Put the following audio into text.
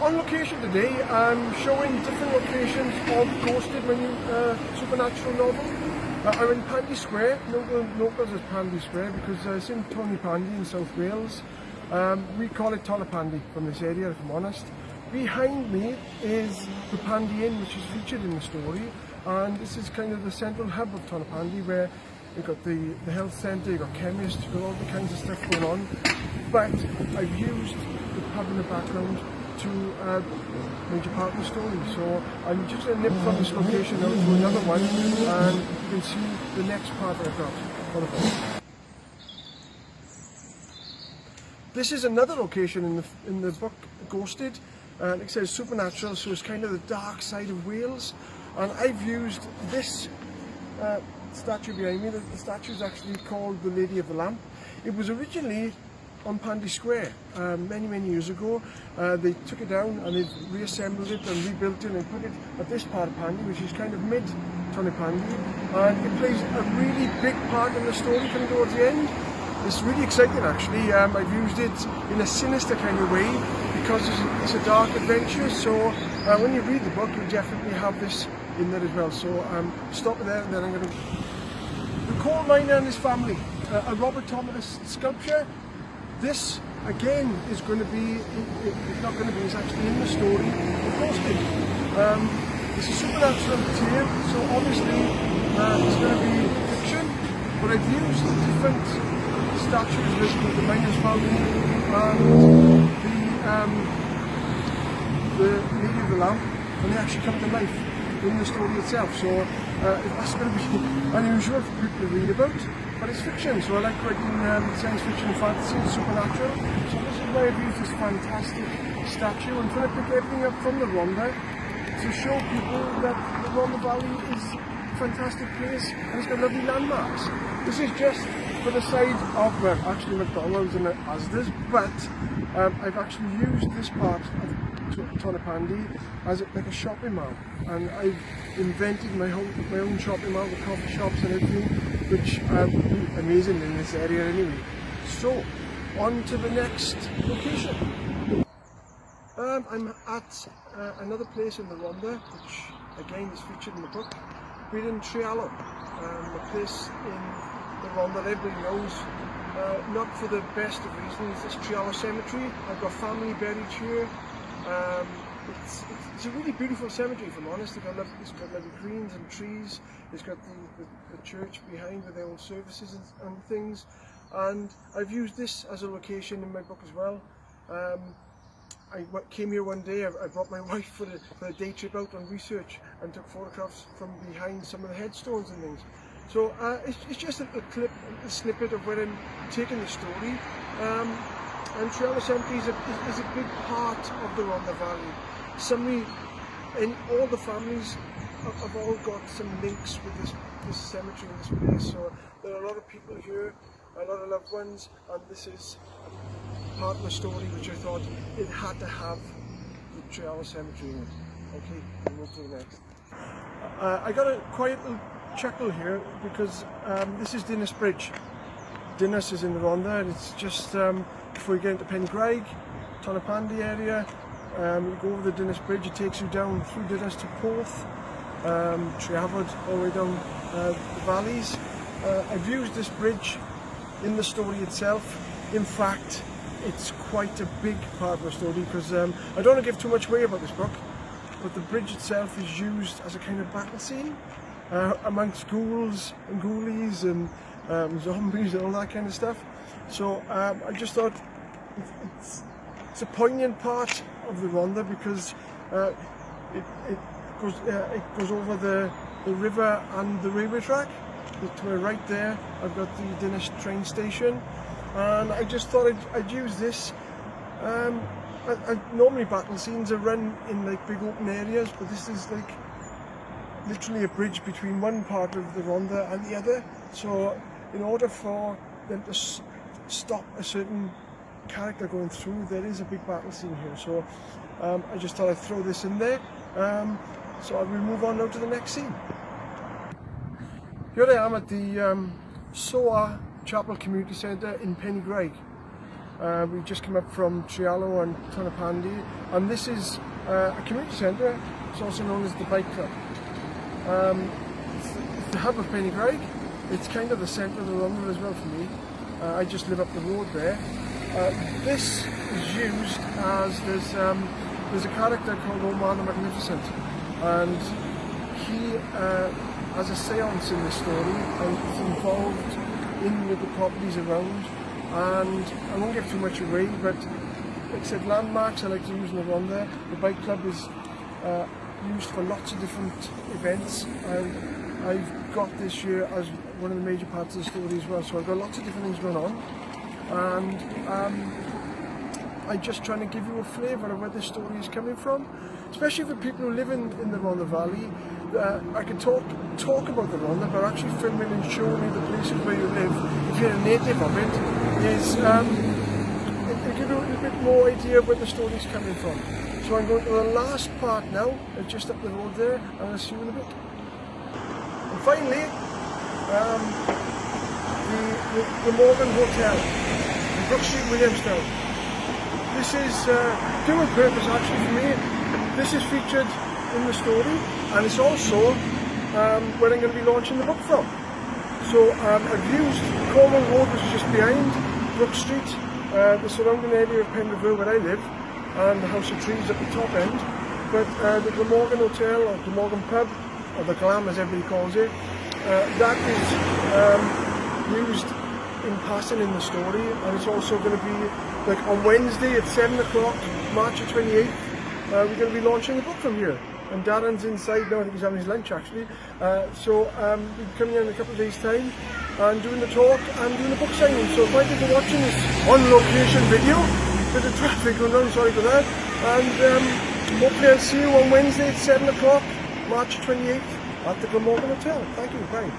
on location today, I'm showing different locations of Ghosted, my new supernatural novel. I'm in Pandy Square, locals as Pandy Square, because it's in Tony Pandy in South Wales. We call it Pandy from this area, if I'm honest. Behind me is the Pantheon, which is featured in the story, and this is kind of the central hub of Pandy, where you've got the health centre, you've got chemists, you've got all the kinds of stuff going on. But I've used the pub in the background to major part of the story. So I'm just going to nip from this location out to another one, and you can see the next part that I've got for the book. This is another location in the book, Ghosted. Like I said, supernatural, so it's kind of the dark side of Wales. And I've used this statue behind me. The statue is actually called the Lady of the Lamp. It was originally on Pandy Square many years ago. They took it down and they've reassembled it and rebuilt it and put it at this part of Pandy, which is kind of mid-Tony Pandy, and it plays a really big part in the story coming towards the end. It's really exciting actually. I've used it in a sinister kind of way because it's a dark adventure, so when you read the book you'll definitely have this in there as well. So stop there and then I'm going to... The coal miner and his family, a Robert Thomas sculpture. This again is going to be, it's not going to be, it's actually in the story of Ghosted. It's a supernatural tale, so obviously it's going to be fiction, but I've used different statues listed, the miner's family and the Lady of the Lamp, and they actually come to life in the story itself. So that's going to be unusual for people to read about, but it's fiction, so I like writing science fiction and fantasy and supernatural. So this is why I've used this fantastic statue and trying to pick everything up from the Rhondda to show people that the Rhondda Valley is a fantastic place and it's got lovely landmarks. This is just for the side of, well, actually McDonald's and Asda's, but I've actually used this part of Tony Pandy as like a shopping mall, and I've invented my own shopping mall with coffee shops and everything, which are amazing in this area anyway. So on to the next location. I'm at another place in the Rhondda, which again is featured in the book. We're in Treallow, a place in the Rhondda that everybody knows, not for the best of reasons. It's Treallow Cemetery. I've got family buried here. It's a really beautiful cemetery, if I'm honest. It's got lovely greens and trees. It's got the church behind with their own services and things. And I've used this as a location in my book as well. I came here one day. I brought my wife for a day trip out on research and took photographs from behind some of the headstones and things. So it's just a snippet of where I'm taking the story. And Treallow Cemetery is a big part of the Rhondda Valley. And all the families have all got some links with this cemetery and this place. So there are a lot of people here, a lot of loved ones, and this is part of the story which I thought it had to have the Treallow Cemetery in it. Okay, we'll move to the next. I got a quiet little chuckle here because this is Dinas Bridge. Dinas is in the Rhondda, and it's just before you get into Pengraig, Tony Pandy area. You go over the Dinas Bridge, it takes you down through Dinas to Porth, Treaford, all the way down the valleys. I've used this bridge in the story itself. In fact, it's quite a big part of the story because I don't want to give too much away about this book, but the bridge itself is used as a kind of battle scene amongst ghouls and ghoulies and zombies and all that kind of stuff. So I just thought it's a poignant part of the Rhondda because it goes over the river and the railway track. To my right there I've got the Dinas train station, and I just thought I'd use this. Normally battle scenes are run in like big open areas, but this is like literally a bridge between one part of the Rhondda and the other. So in order for them to stop a certain character going through, there is a big battle scene here. So I just thought I'd throw this in there. So I will move on now to the next scene. Here I am at the Soa Chapel Community Centre in Pengraig. We just came up from Triallo and Tonopandi, and this is a community centre. It's also known as the Bike Club. It's the hub of Pennycraig. It's kind of the centre of the Rhondda as well for me. I just live up the road there. This is used as there's a character called Old Man the Magnificent, and he has a seance in the story, and it's involved in the properties around. And I won't give too much away, but like I said, landmarks I like to use in the Rhondda. The Bike Club is used for lots of different events, and I've got this year as one of the major parts of the story as well. So I've got lots of different things going on, and I'm just trying to give you a flavour of where this story is coming from, especially for people who live in the Rhondda Valley. I can talk about the Rhondda, but actually filming and showing you the places where you live, if you're a native of it, is it'll give you a little bit more idea of where the story is coming from. So I'm going to the last part now, just up the road there, and I'll see you in a bit. And finally, the Morgan Hotel in Brook Street, Williamstown. This is dual purpose actually for me. This is featured in the story, and it's also where I'm going to be launching the book from. So I've used Cornwall Road, which is just behind Brook Street, the surrounding area of Penderville where I live, and the House of Trees at the top end. But the Glamorgan Hotel, or Glamorgan Pub, or the Glam as everybody calls it, that is used in passing in the story, and it's also going to be like on Wednesday at 7 o'clock, March the 28th, we're going to be launching the book from here. And Darren's inside now, I think he's having his lunch actually. So we'll be coming in a couple of days' time and doing the talk and doing the book signing. So thank you for watching this on location video. Bit of traffic going on, sorry for that. And hopefully I'll see you on Wednesday at 7 o'clock, March 28th at the Glamorgan Hotel. Thank you, bye.